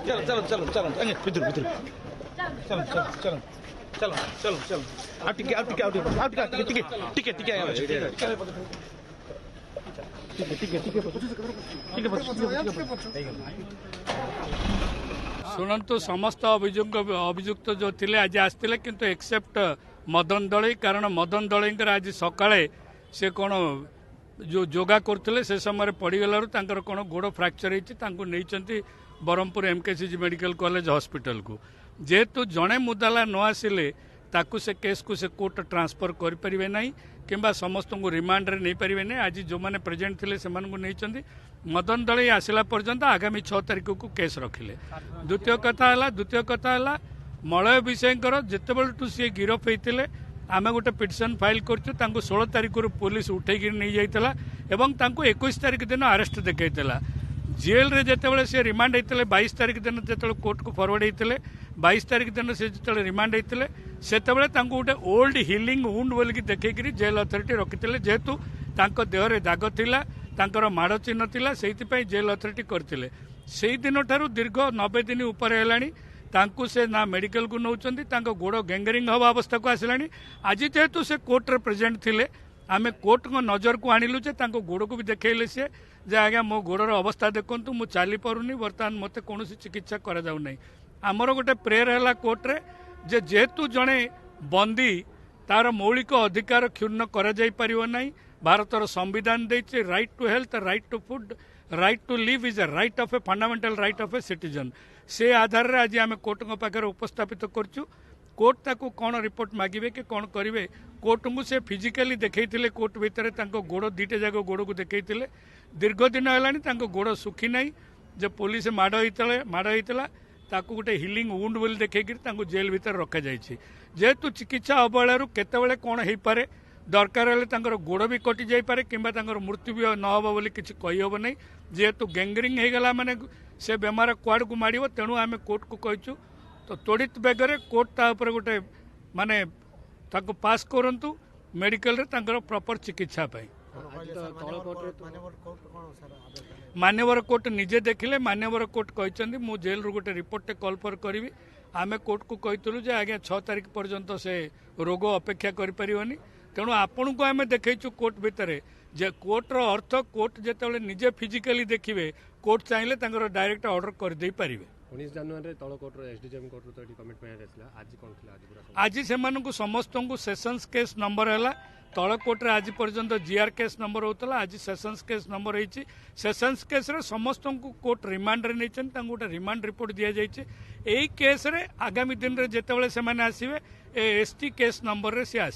चलो चलो चलो चलो भीतर भीतर चलो चलो चलो चलो चलो चलो आ टिके आ टिके आ टिके आ टिके टिके टिके टिके शुणु समस्त अभियुक्त जो थे आज आसते किंतु एक्सेप्ट मदन दलई कारण मदन दलई आज सकाळे से कौन जो योगा करते से समय पड़गलु कौन गोड़ फ्राक्चर होती Brahmapur MKCG medical college hospital को जेहेतु जड़े मुदाला न आसिले ताकू से केस को से कोर्ट ट्रांसफर करें ना कि समस्त को रिमांड रे नहीं पारे ना आज जो मैंने प्रेजेंट थे से नहीं मदन दलई आसला पर्यंत आगामी 6 तारिख को केस रखिले। द्वितीय कथा है मलय विषयकर जितेबू सी गिरफ होते आम गोटे पिटिशन फाइल करूँ 16 तारिख पुलिस उठे नहीं जाता 21 तारिख दिन अरेस्ट देखा जेल रे जिते से रिमांड होते 22 तारिख दिन जो कोर्ट को फरवर्ड होते 22 तारिख दिन से जो रिमांड होते से गोटे ओल्ड हिलिंग वुंड बोल देखिए जेल अथॉरिटी रखी जेहेतु देहरे दाग थिला माड़ चिन्ह थिला से जेल अथॉरिटी करते से दिन ठारू दीर्घ 90 दिन उपर है से ना मेडिकल को नौकरी गोड़ गैंगरिंग हवा अवस्था को आसला आज जेहेतु से कोर्ट रे प्रेजेंट थिले आमे कोर्ट को नजर को आणिलु जे गोड़ को भी देखले सी जे आज्ञा मो गोड़र अवस्था देखु मु चली पारुनी बर्तमान मत कौन चिकित्सा करा जाउ नहीं। आमर गोटे प्रेयर है कोर्ट रे जे जेहेतु जड़े बंदी तार मौलिक अधिकार क्षुण्ण करा जाई परियो नहीं भारतर संविधान देछि right to health right to food right to live is a right of a fundamental right of a citizen से आधार रे आज आम कोर्ट पाखे उपस्थापित करछु। कोर्ट ताकू कौन रिपोर्ट मागिबे कि कौन करिवे कोर्ट को से फिजिकली देखैथिले कोर्ट भितर गोड़ 2टे जाक गोड़ को देखैथिले दीर्घ दिन है गोड़ सुखी नहीं जो पुलिस माड़ होता ताकू गोटे हिलिंग वुंड बोली देखिए जेल भितर रखा जाइए जेहेतु चिकित्सा अवहेलू केतबेले कौन हो पारे दरकार हेल्ले गोड़ भी कटि जापे कि मृत्यु भी नहब बोली किसी कहीहब नहीं जेहेतु गैंगरिंग होगला माने से बेमार कुआड़ को माड़ तेणु आम कोर्ट को कहूँ तो त्वरित बेगर कोर्ट तापर गोटे माने ताको पास करंतु मेडिकल रे तांकर प्रॉपर चिकित्सा पाई मान्यवर कोर्ट निजे देखिले मान्यवर कोर्ट कहते मु जेल रु गोटे रिपोर्ट कॉल फॉर करी आमे कोर्ट को कहतलु जे आज्ञा 6 तारिख पर्यंत से रोग अपेक्षा करि परिवनी तेणु आपन को आमे देखैछु कोर्ट भितरे जे कोर्ट रो अर्थ कोर्ट जेतेबेले निजे फिजिकली देखिबे कोर्ट चाहिले तांकर डायरेक्ट ऑर्डर कर दे परिबे। 19 जनवरी तल कोर्ट एसडीजेएम कोर्ट तो कमिट पे आसला आज कोन थिला आज से समस्त को सेशंस केस नंबर है तल कोर्ट रे आज पर्यंत जीआर केस नंबर होता आज सेशंस केस नंबर होती सेशंस केस रे समस्त को कोर्ट रिमांड रे नहीं गोटे रिमांड रिपोर्ट दि जाइए यही केस रे आगामी दिन रे जेतेबेले से माने आसीबे एसटी केस नंबर रे से